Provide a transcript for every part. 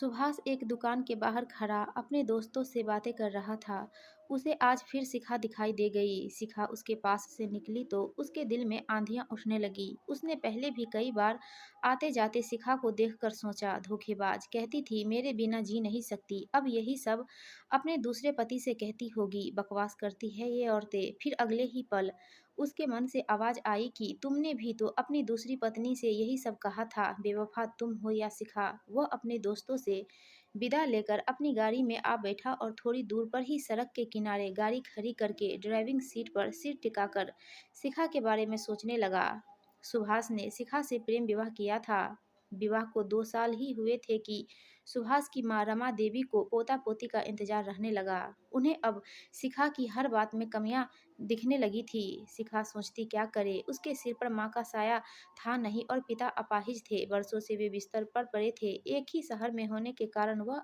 सुभाष एक दुकान के बाहर खड़ा अपने दोस्तों से बातें कर रहा था। उसे आज फिर शिखा दिखाई दे गई। शिखा उसके पास से निकली तो उसके दिल में आंधियां उठने लगी। उसने पहले भी कई बार आते जाते शिखा को देखकर सोचा, धोखेबाज, कहती थी मेरे बिना जी नहीं सकती। अब यही सब अपने दूसरे पति से कहती होगी, बकवास करती है ये औरतें। फिर अगले ही पल उसके मन से आवाज आई कि तुमने भी तो अपनी दूसरी पत्नी से यही सब कहा था, बेवफा तुम हो या शिखा। वह अपने दोस्तों से विदा लेकर अपनी गाड़ी में आ बैठा और थोड़ी दूर पर ही सड़क के किनारे गाड़ी खड़ी करके ड्राइविंग सीट पर सिर टिकाकर शिखा के बारे में सोचने लगा। सुभाष ने शिखा से प्रेम विवाह किया था। विवाह को 2 साल ही हुए थे कि सुभाष की माँ रमा देवी को पोता पोती का इंतजार रहने लगा। उन्हें अब शिखा की हर बात में कमियां दिखने लगी थी। शिखा सोचती क्या करे, उसके सिर पर माँ का साया था नहीं और पिता अपाहिज थे। वर्षों से वे बिस्तर पर पड़े थे। एक ही शहर में होने के कारण वह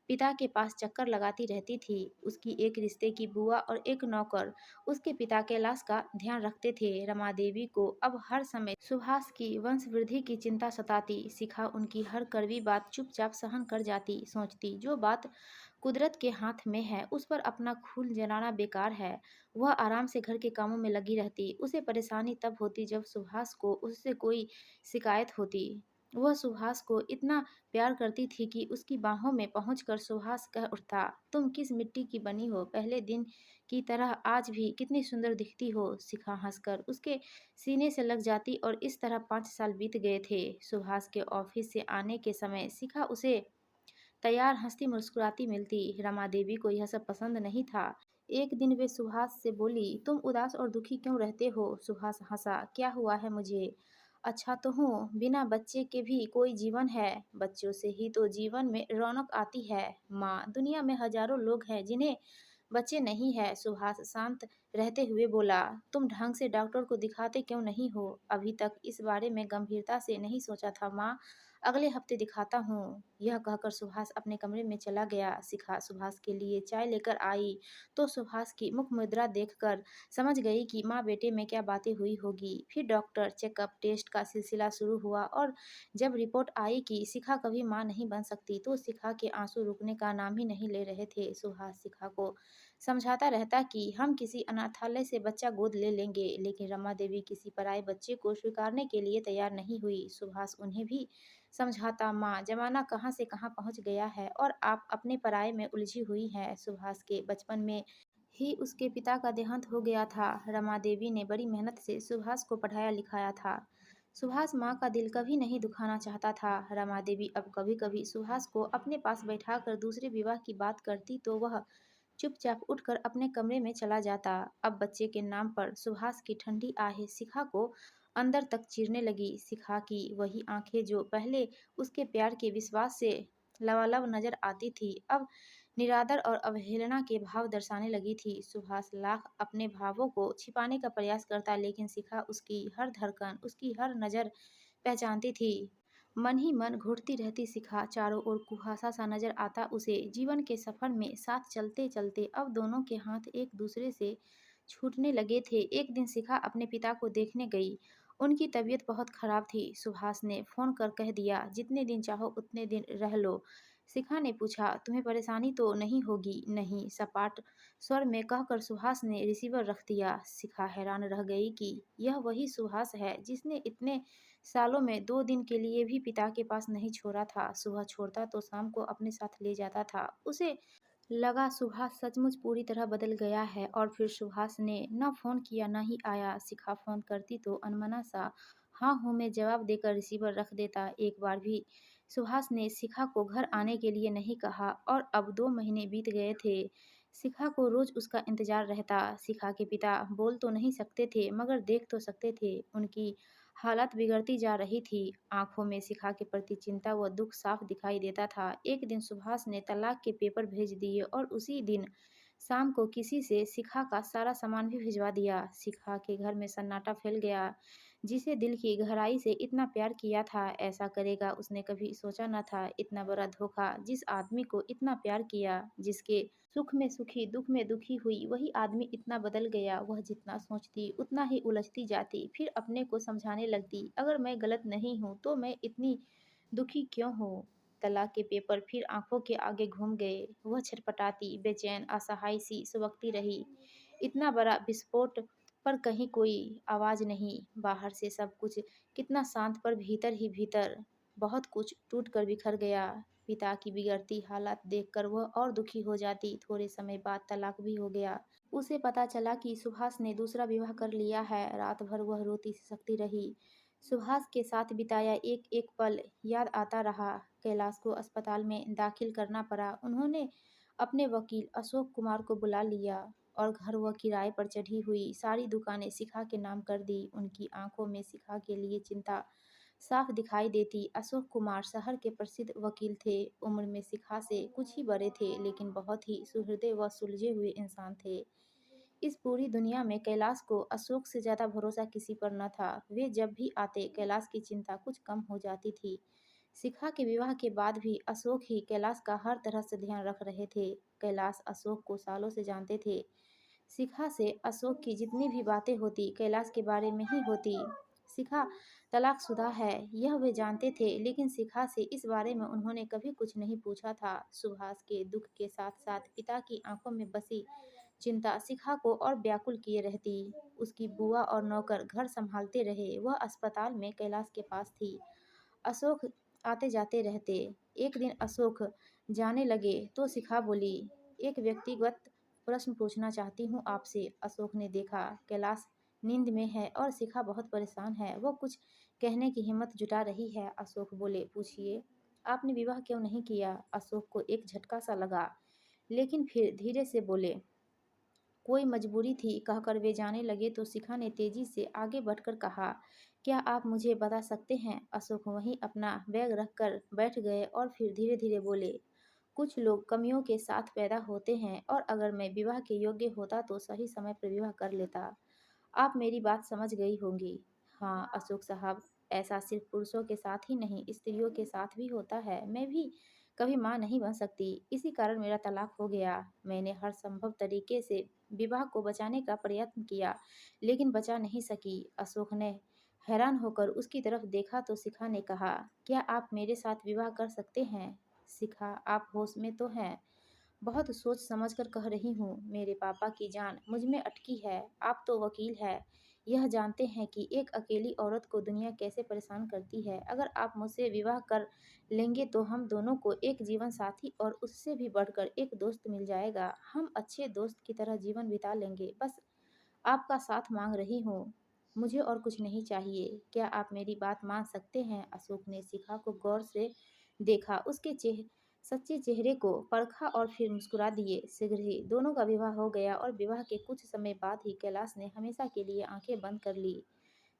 पिता के पास चक्कर लगाती रहती थी। उसकी एक रिश्ते की बुआ और एक नौकर उसके पिता कैलाश का ध्यान रखते थे। रमा देवी को अब हर समय सुभाष की वंशवृद्धि की चिंता सताती। शिखा उनकी हर कड़वी बात चुपचाप सहन कर जाती, सोचती जो बात कुदरत के हाथ में है उस पर अपना खून जलाना बेकार है। वह आराम से घर के कामों में लगी रहती। उसे परेशानी तब होती जब सुभाष को उससे कोई शिकायत होती। वह सुभाष को इतना प्यार करती थी कि उसकी बाहों में पहुंचकर सुभाष कह उठता, तुम किस मिट्टी की बनी हो, पहले दिन की तरह आज भी कितनी सुंदर दिखती हो। शिखा हंसकर उसके सीने से लग जाती और इस तरह 5 साल बीत गए थे। सुभाष के ऑफिस से आने के समय शिखा उसे तैयार हंसती मुस्कुराती मिलती। रमा देवी को यह सब पसंद नहीं था। एक दिन वे सुभाष से बोली, तुम उदास और दुखी क्यों रहते हो। सुभाष हंसा, क्या हुआ है मुझे, अच्छा तो हूँ, बिना बच्चे के भी कोई जीवन है, बच्चों से ही तो जीवन में रौनक आती है। माँ, दुनिया में हजारों लोग हैं जिन्हें बच्चे नहीं है। सुभाष शांत रहते हुए बोला, तुम ढंग से डॉक्टर को दिखाते क्यों नहीं हो। अभी तक इस बारे में गंभीरता से नहीं सोचा था माँ, अगले हफ्ते दिखाता हूँ। यह कहकर सुभाष अपने कमरे में चला गया। शिखा सुभाष के लिए चाय लेकर आई तो सुभाष की मुख मुद्रा देखकर समझ गई कि माँ बेटे में क्या बातें हुई होगी। फिर डॉक्टर चेकअप टेस्ट का सिलसिला शुरू हुआ और जब रिपोर्ट आई कि शिखा कभी माँ नहीं बन सकती तो शिखा के आंसू रुकने का नाम ही नहीं ले रहे थे। सुभाष शिखा को समझाता रहता कि हम किसी अनाथालय से बच्चा गोद ले लेंगे, लेकिन रमा देवी किसी पराये बच्चे को स्वीकारने के लिए तैयार नहीं हुई। सुभाष उन्हें भी समझाता, माँ, जमाना कहाँ से कहाँ पहुँच गया है और आप अपने पराये में उलझी हुई हैं। सुभाष के बचपन में ही उसके पिता का देहांत हो गया था। रमा देवी ने बड़ी मेहनत से सुभाष को पढ़ाया लिखाया था। सुभाष माँ का दिल कभी नहीं दुखाना चाहता था। रमा देवी अब कभी कभी सुभाष को अपने पास बैठाकर दूसरे विवाह की बात करती तो वह चुपचाप उठकर अपने कमरे में चला जाता। अब बच्चे के नाम पर सुभाष की ठंडी आहें शिखा को अंदर तक चीरने लगी। शिखा की वही आंखें जो पहले उसके प्यार के विश्वास से लबालब नजर आती थी, अब निरादर और अवहेलना के भाव दर्शाने लगी थी। सुभाष लाख अपने भावों को छिपाने का प्रयास करता, लेकिन शिखा उसकी हर धड़कन, उसकी हर नजर पहचानती थी। मन ही मन घुटती रहती शिखा। चारों ओर कुहासा सा नजर आता उसे। जीवन के सफर में साथ चलते चलते अब दोनों के हाथ एक दूसरे से छूटने लगे थे। एक दिन शिखा अपने पिता को देखने गई। उनकी तबीयत बहुत खराब थी। सुभाष ने फोन कर कह दिया, जितने दिन चाहो उतने दिन रह लो। शिखा ने पूछा, तुम्हें परेशानी तो नहीं होगी। नहीं, सपाट स्वर में कहकर सुभाष ने रिसीवर रख दिया। शिखा हैरान रह गई कि यह वही सुभाष है जिसने इतने सालों में 2 दिन के लिए भी पिता के पास नहीं छोड़ा था। सुबह छोड़ता तो शाम को अपने साथ ले जाता था। उसे लगा सुभाष सचमुच पूरी तरह बदल गया है। और फिर सुभाष ने न फोन किया न ही आया। शिखा फोन करती तो अनमना सा हाँ हूँ में जवाब देकर रिसीवर रख देता। एक बार भी सुभाष ने शिखा को घर आने के लिए नहीं कहा और अब 2 महीने बीत गए थे। शिखा को रोज उसका इंतजार रहता। शिखा के पिता बोल तो नहीं सकते थे मगर देख तो सकते थे। उनकी हालत बिगड़ती जा रही थी। आंखों में शिखा के प्रति चिंता व दुख साफ दिखाई देता था। एक दिन सुभाष ने तलाक के पेपर भेज दिए और उसी दिन शाम को किसी से शिखा का सारा सामान भी भिजवा दिया। शिखा के घर में सन्नाटा फैल गया। जिसे दिल की गहराई से इतना प्यार किया था, ऐसा करेगा उसने कभी सोचा न था। इतना बड़ा धोखा, जिस आदमी को इतना प्यार किया, जिसके सुख में सुखी दुख में दुखी हुई, वही आदमी इतना बदल गया। वह जितना सोचती उतना ही उलझती जाती। फिर अपने को समझाने लगती, अगर मैं गलत नहीं हूँ तो मैं इतनी दुखी क्यों हूँ। तलाक के पेपर फिर आंखों के आगे घूम गए। वह छटपटाती, बेचैन, असहाय सी सुबकती रही। इतना बड़ा विस्फोट पर कहीं कोई आवाज़ नहीं। बाहर से सब कुछ कितना शांत, पर भीतर ही भीतर बहुत कुछ टूट कर बिखर गया। पिता की बिगड़ती हालत देखकर वह और दुखी हो जाती। थोड़े समय बाद तलाक भी हो गया। उसे पता चला कि सुभाष ने दूसरा विवाह कर लिया है। रात भर वह रोती सिसकती रही। सुभाष के साथ बिताया एक एक पल याद आता रहा। कैलाश को अस्पताल में दाखिल करना पड़ा। उन्होंने अपने वकील अशोक कुमार को बुला लिया और घर वह किराए पर चढ़ी हुई सारी दुकानें शिखा के नाम कर दी। उनकी आंखों में शिखा के लिए चिंता साफ दिखाई देती। अशोक कुमार शहर के प्रसिद्ध वकील थे। उम्र में शिखा से कुछ ही बड़े थे, लेकिन बहुत ही सुहृदय व सुलझे हुए इंसान थे। इस पूरी दुनिया में कैलाश को अशोक से ज्यादा भरोसा किसी पर न था। वे जब भी आते, कैलाश की चिंता कुछ कम हो जाती थी। शिखा के विवाह के बाद भी अशोक ही कैलाश का हर तरह से ध्यान रख रहे थे। कैलाश अशोक को सालों से जानते थे। शिखा से अशोक की जितनी भी बातें होती, कैलाश के बारे में ही होती। शिखा तलाकशुदा है, यह वे जानते थे, लेकिन शिखा से इस बारे में उन्होंने कभी कुछ नहीं पूछा था। सुभाष के दुख के साथ साथ पिता की आंखों में बसी चिंता शिखा को और व्याकुल किए रहती। उसकी बुआ और नौकर घर संभालते रहे। वह अस्पताल में कैलाश के पास थी। अशोक आते जाते रहते। एक दिन अशोक जाने लगे तो शिखा बोली, एक व्यक्तिगत प्रश्न पूछना चाहती हूँ आपसे। अशोक ने देखा कैलाश नींद में है और शिखा बहुत परेशान है। वो कुछ कहने की हिम्मत जुटा रही है। अशोक बोले, पूछिए। आपने विवाह क्यों नहीं किया? अशोक को एक झटका सा लगा, लेकिन फिर धीरे से बोले, कोई मजबूरी थी, कहकर वे जाने लगे तो शिखा ने तेजी से आगे बढ़कर कहा, क्या आप मुझे बता सकते हैं? अशोक वहीं अपना बैग रखकर बैठ गए और फिर धीरे धीरे बोले, कुछ लोग कमियों के साथ पैदा होते हैं और अगर मैं विवाह के योग्य होता तो सही समय पर विवाह कर लेता। आप मेरी बात समझ गई होंगी। हाँ अशोक साहब, ऐसा सिर्फ पुरुषों के साथ ही नहीं, स्त्रियों के साथ भी होता है। मैं भी कभी माँ नहीं बन सकती, इसी कारण मेरा तलाक हो गया। मैंने हर संभव तरीके से विवाह को बचाने का प्रयत्न किया, लेकिन बचा नहीं सकी। अशोक ने हैरान होकर उसकी तरफ देखा तो शिखा ने कहा, क्या आप मेरे साथ विवाह कर सकते हैं? शिखा, आप होश में तो हैं? बहुत सोच समझ कर कह रही हूँ। मेरे पापा की जान मुझ में अटकी है। आप तो वकील है, यह जानते हैं कि एक अकेली औरत को दुनिया कैसे परेशान करती है। अगर आप मुझसे विवाह कर लेंगे तो हम दोनों को एक जीवन साथी और उससे भी बढ़कर एक दोस्त मिल जाएगा। हम अच्छे दोस्त की तरह जीवन बिता लेंगे। बस आपका साथ मांग रही हूँ, मुझे और कुछ नहीं चाहिए। क्या आप मेरी बात मान सकते हैं? अशोक ने शिखा को गौर से देखा, उसके सच्चे चेहरे को परखा और फिर मुस्कुरा दिए। शीघ्र ही दोनों का विवाह हो गया और विवाह के कुछ समय बाद ही कैलाश ने हमेशा के लिए आंखें बंद कर ली।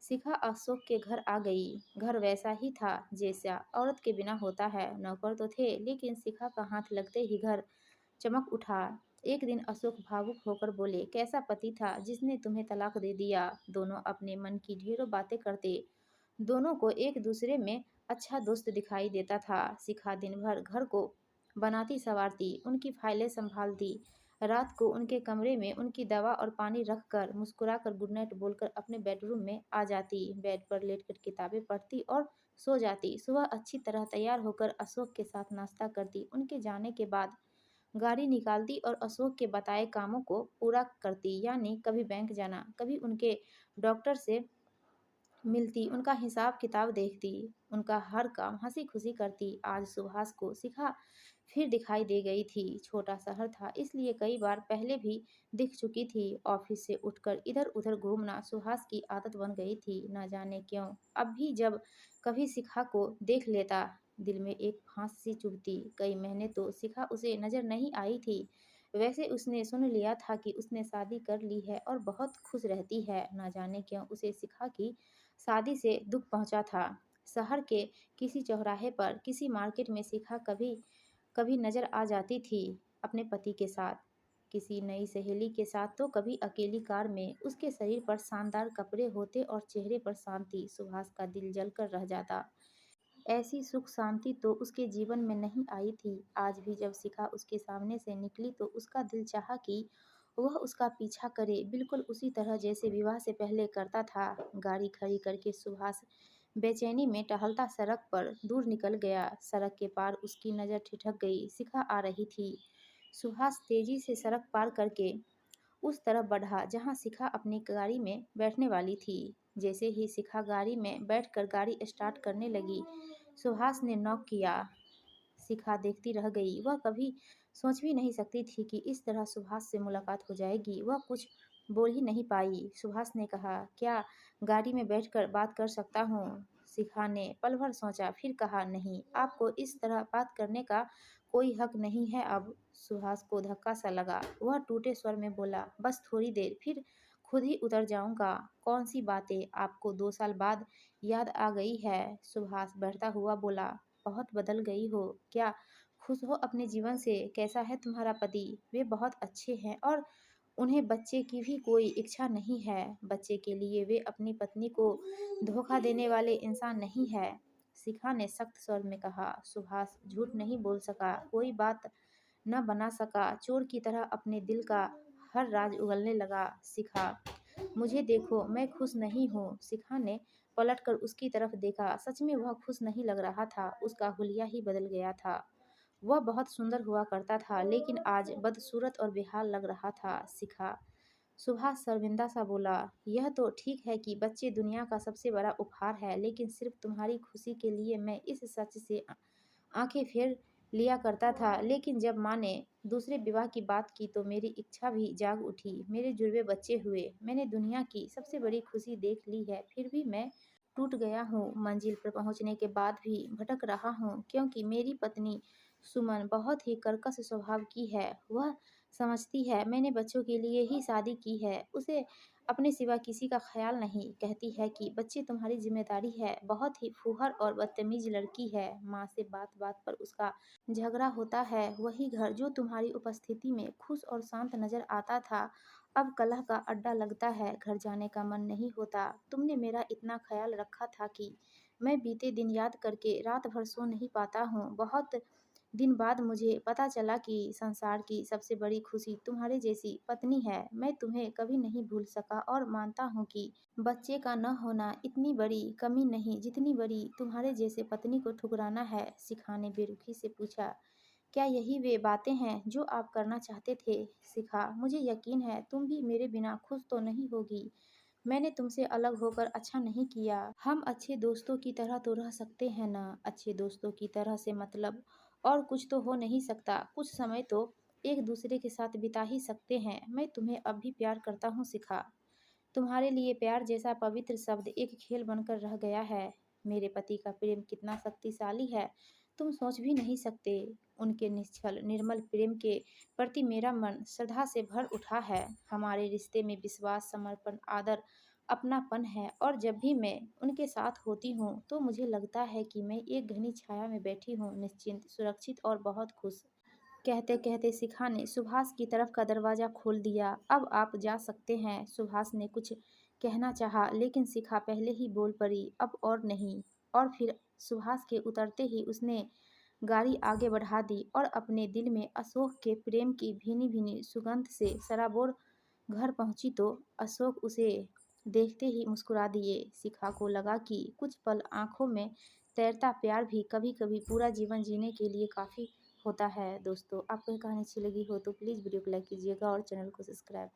शिखा अशोक के घर आ गई। घर वैसा ही था जैसा औरत के बिना होता है। नौकर तो थे, लेकिन शिखा का हाथ लगते ही घर चमक उठा। एक दिन अशोक भावुक होकर बोले, कैसा पति था जिसने तुम्हें तलाक दे दिया? दोनों अपने मन की ढेरों बातें करते। दोनों को एक दूसरे में अच्छा दोस्त दिखाई देता था। शिखा दिन भर घर को बनाती संवारती, उनकी फाइलें संभालती। रात को उनके कमरे में उनकी दवा और पानी रखकर मुस्कुराकर गुड नाइट बोलकर अपने बेडरूम में आ जाती। बेड पर लेटकर किताबें पढ़ती और सो जाती। सुबह अच्छी तरह तैयार होकर अशोक के साथ नाश्ता करती। उनके जाने के बाद गाड़ी निकालती और अशोक के बताए कामों को पूरा करती, यानी कभी बैंक जाना, कभी उनके डॉक्टर से मिलती, उनका हिसाब किताब देखती, उनका हर काम हंसी खुशी करती। आज सुभाष को शिखा फिर दिखाई दे गई थी। छोटा शहर था, इसलिए कई बार पहले भी दिख चुकी थी। ऑफिस से उठकर इधर उधर घूमना सुभाष की आदत बन गई थी, न जाने क्यों। अब भी जब कभी शिखा को देख लेता, दिल में एक फांस सी चुभती। कई महीने तो शिखा उसे नजर नहीं आई थी। वैसे उसने सुन लिया था कि उसने शादी कर ली है और बहुत खुश रहती है। न जाने क्यों उसे शिखा की शादी से दुख पहुंचा था। शहर के किसी चौराहे पर, किसी मार्केट में शिखा कभी कभी नजर आ जाती थी अपने पति के साथ, किसी नई सहेली के साथ, तो कभी अकेली कार में। उसके शरीर पर शानदार कपड़े होते और चेहरे पर शांति। सुभाष का दिल जलकर रह जाता। ऐसी सुख शांति तो उसके जीवन में नहीं आई थी। आज भी जब शिखा उसके सामने से निकली तो उसका दिल चाहा कि वह उसका पीछा करे, बिल्कुल उसी तरह जैसे विवाह से पहले करता था। गाड़ी खड़ी करके सुभाष बेचैनी में टहलता सड़क पर दूर निकल गया। सड़क के पार उसकी नज़र ठिठक गई। शिखा आ रही थी। सुहास तेजी से सड़क पार करके उस तरफ बढ़ा जहां शिखा अपनी गाड़ी में बैठने वाली थी। जैसे ही शिखा गाड़ी में बैठकर गाड़ी स्टार्ट करने लगी, सुहास ने नॉक किया। शिखा देखती रह गई। वह कभी सोच भी नहीं सकती थी कि इस तरह सुभाष से मुलाकात हो जाएगी। वह कुछ बोल ही नहीं पाई। सुभाष ने कहा, क्या गाड़ी में बैठकर बात कर सकता हूँ? शिखा ने पल भर सोचा, फिर कहा, नहीं, आपको इस तरह बात करने का कोई हक नहीं है अब। सुभाष को धक्का सा लगा। वह टूटे स्वर में बोला, बस थोड़ी देर, फिर खुद ही उतर जाऊंगा। कौन सी बातें आपको 2 साल बाद याद आ गई है? सुभाष बढ़ता हुआ बोला, बहुत बदल गई हो। क्या खुश हो अपने जीवन से? कैसा है तुम्हारा पति? वे बहुत अच्छे हैं और उन्हें बच्चे की भी कोई इच्छा नहीं है। बच्चे के लिए वे अपनी पत्नी को धोखा देने वाले इंसान नहीं है। शिखा ने सख्त स्वर में कहा। सुभाष झूठ नहीं बोल सका, कोई बात न बना सका। चोर की तरह अपने दिल का हर राज उगलने लगा। शिखा, मुझे देखो, मैं खुश नहीं हूँ। शिखा ने पलटकर उसकी तरफ देखा। सच में वह खुश नहीं लग रहा था। उसका हुलिया ही बदल गया था। वह बहुत सुंदर हुआ करता था, लेकिन आज बदसूरत और बेहाल लग रहा था। शिखा, सुभाष शर्मिंदा सा बोला, यह तो ठीक है कि बच्चे दुनिया का सबसे बड़ा उपहार है, लेकिन सिर्फ तुम्हारी खुशी के लिए मैं इस सच से आंखें फेर लिया करता था। लेकिन जब माँ ने दूसरे विवाह की बात की तो मेरी इच्छा भी जाग उठी। मेरे जुड़वे बच्चे हुए। मैंने दुनिया की सबसे बड़ी खुशी देख ली है। फिर भी मैं टूट गया हूँ। मंजिल पर पहुँचने के बाद भी भटक रहा हूँ, क्योंकि मेरी पत्नी सुमन बहुत ही कर्कश स्वभाव की है। वह समझती है मैंने बच्चों के लिए ही शादी की है। उसे अपने सिवा किसी का ख्याल नहीं। कहती है कि बच्चे तुम्हारी जिम्मेदारी है। बहुत ही फूहड़ और बदतमीज लड़की है। माँ से बात बात पर उसका झगड़ा होता है। वही घर जो तुम्हारी उपस्थिति में खुश और शांत नजर आता था, अब कलह का अड्डा लगता है। घर जाने का मन नहीं होता। तुमने मेरा इतना ख्याल रखा था कि मैं बीते दिन याद करके रात भर सो नहीं पाता हूँ। बहुत दिन बाद मुझे पता चला कि संसार की सबसे बड़ी खुशी तुम्हारे जैसी पत्नी है। मैं तुम्हें कभी नहीं भूल सका और मानता हूँ कि बच्चे का न होना इतनी बड़ी कमी नहीं जितनी बड़ी तुम्हारे जैसे पत्नी को ठुकराना है। शिखा ने बेरुखी से पूछा, क्या यही वे बातें हैं जो आप करना चाहते थे? शिखा, मुझे यकीन है तुम भी मेरे बिना खुश तो नहीं होगी। मैंने तुमसे अलग होकर अच्छा नहीं किया। हम अच्छे दोस्तों की तरह तो रह सकते हैं ना? अच्छे दोस्तों की तरह से मतलब और कुछ तो हो नहीं सकता। कुछ समय तो एक दूसरे के साथ बिता ही सकते हैं। मैं तुम्हें अब भी प्यार करता हूँ शिखा। तुम्हारे लिए प्यार जैसा पवित्र शब्द एक खेल बनकर रह गया है। मेरे पति का प्रेम कितना शक्तिशाली है तुम सोच भी नहीं सकते। उनके निश्चल निर्मल प्रेम के प्रति मेरा मन श्रद्धा से भर उठा है। हमारे रिश्ते में विश्वास, समर्पण, आदर, अपनापन है और जब भी मैं उनके साथ होती हूँ तो मुझे लगता है कि मैं एक घनी छाया में बैठी हूँ, निश्चिंत, सुरक्षित और बहुत खुश। कहते कहते शिखा ने सुभाष की तरफ का दरवाजा खोल दिया। अब आप जा सकते हैं। सुभाष ने कुछ कहना चाहा, लेकिन शिखा पहले ही बोल पड़ी, अब और नहीं। और फिर सुभाष के उतरते ही उसने गाड़ी आगे बढ़ा दी और अपने दिल में अशोक के प्रेम की भीनी भीनी सुगंध से सराबोर घर पहुंची तो अशोक उसे देखते ही मुस्कुरा दिए। शिखा को लगा कि कुछ पल आंखों में तैरता प्यार भी कभी कभी पूरा जीवन जीने के लिए काफ़ी होता है। दोस्तों, आपको ये कहानी अच्छी लगी हो तो प्लीज़ वीडियो को लाइक कीजिएगा और चैनल को सब्सक्राइब